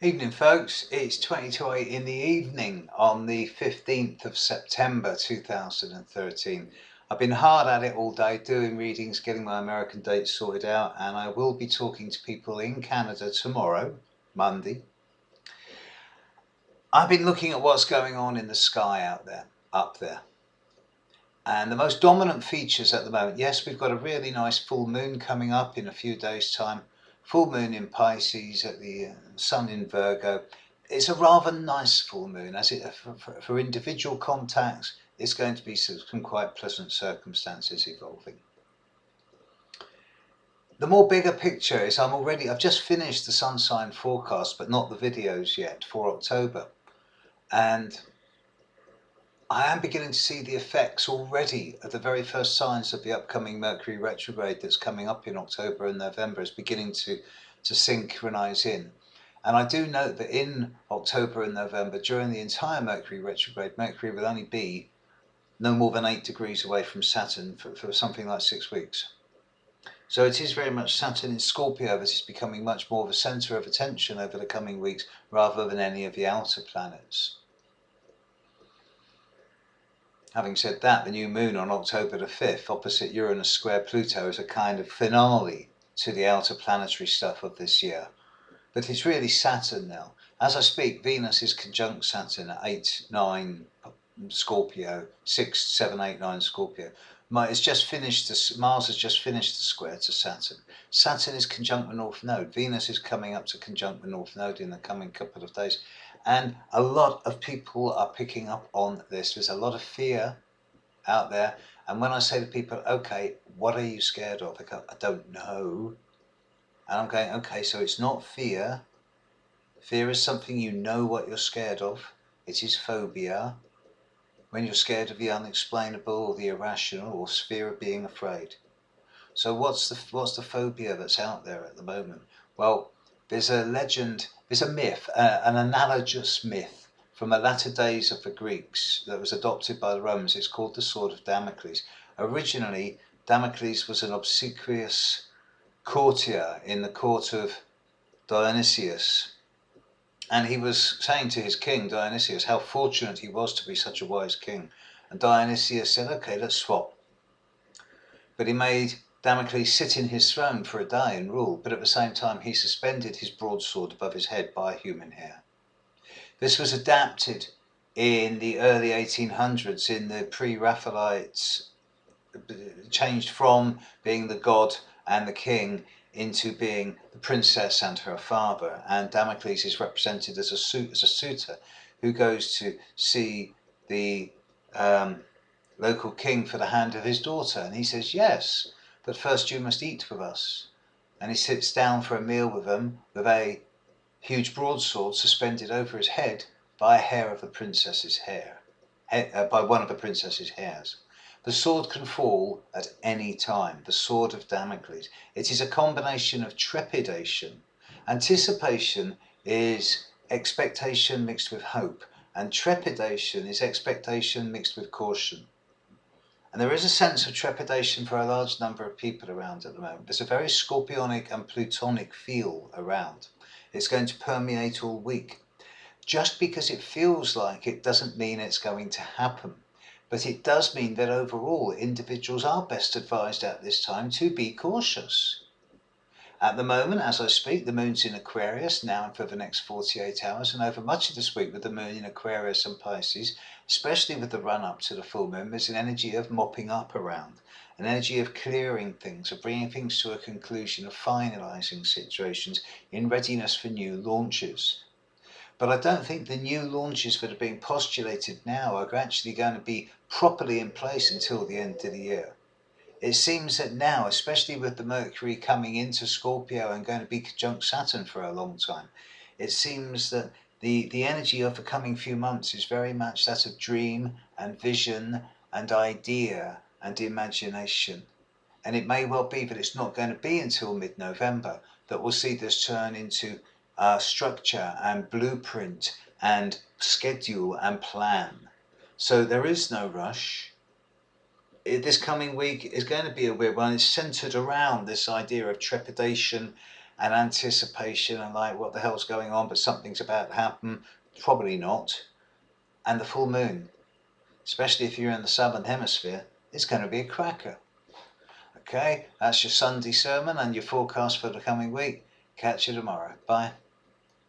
Evening folks, it's 20 to 8 in the evening on the 15th of September 2013. I've been hard at it all day doing readings, getting my American dates sorted out, and I will be talking to people in Canada tomorrow, Monday. I've been looking at what's going on in the sky out there, up there. And the most dominant features at the moment, yes, we've got a really nice full moon coming up in a few days' time. Full moon in Pisces, at the sun in Virgo. It's a rather nice full moon, as it for individual contacts, it's going to be some quite pleasant circumstances evolving. The more bigger picture is I've just finished the sun sign forecast, but not the videos yet for October. And I am beginning to see the effects already of the very first signs of the upcoming Mercury retrograde that's coming up in October and November is beginning to synchronize in. And I do note that in October and November, during the entire Mercury retrograde, Mercury will only be no more than 8 degrees away from Saturn for something like 6 weeks. So it is very much Saturn in Scorpio that is becoming much more of a center of attention over the coming weeks rather than any of the outer planets. Having said that, the new moon on October the 5th opposite Uranus square Pluto is a kind of finale to the outer planetary stuff of this year. But it's really Saturn now. As I speak, Venus is conjunct Saturn at 8, 9 Scorpio, 6, 7, 8, 9 Scorpio. Mars has just finished the square to Saturn. Saturn is conjunct the North Node. Venus is coming up to conjunct the North Node in the coming couple of days. And a lot of people are picking up on this. There's a lot of fear out there. And when I say to people, okay, what are you scared of? They go, I don't know. And I'm going, okay, so it's not fear. Fear is something you know what you're scared of. It is phobia. When you're scared of the unexplainable or the irrational or fear of being afraid. So what's the phobia that's out there at the moment? Well, there's a legend, there's a myth, an analogous myth from the latter days of the Greeks that was adopted by the Romans. It's called the Sword of Damocles. Originally, Damocles was an obsequious courtier in the court of Dionysius. And he was saying to his king, Dionysius, how fortunate he was to be such a wise king. And Dionysius said, okay, let's swap. But he made Damocles sit in his throne for a day and rule, but at the same time he suspended his broadsword above his head by human hair. This was adapted in the early 1800s in the pre-Raphaelites, changed from being the god and the king into being the princess and her father, and Damocles is represented as a suitor who goes to see the local king for the hand of his daughter, and he says yes, but first you must eat with us. And he sits down for a meal with them with a huge broadsword suspended over his head by a hair of the princess's hair, by one of the princess's hairs. The sword can fall at any time, the sword of Damocles. It is a combination of trepidation. Anticipation is expectation mixed with hope, and trepidation is expectation mixed with caution. And there is a sense of trepidation for a large number of people around at the moment. There's a very scorpionic and plutonic feel around. It's going to permeate all week. Just because it feels like it doesn't mean it's going to happen. But it does mean that overall individuals are best advised at this time to be cautious. At the moment, as I speak, the moon's in Aquarius now and for the next 48 hours, and over much of this week with the moon in Aquarius and Pisces, especially with the run-up to the full moon, there's an energy of mopping up around, an energy of clearing things, of bringing things to a conclusion, of finalising situations in readiness for new launches. But I don't think the new launches that are being postulated now are actually going to be properly in place until the end of the year. It seems that now, especially with the Mercury coming into Scorpio and going to be conjunct Saturn for a long time, it seems that the energy of the coming few months is very much that of dream and vision and idea and imagination. And it may well be that it's not going to be until mid-November that we'll see this turn into structure and blueprint and schedule and plan. So there is no rush. This coming week is going to be a weird one. It's centered around this idea of trepidation and anticipation and like what the hell's going on, but something's about to happen. Probably not. And the full moon, especially if you're in the southern hemisphere, is going to be a cracker. Okay, that's your Sunday sermon and your forecast for the coming week. Catch you tomorrow. Bye.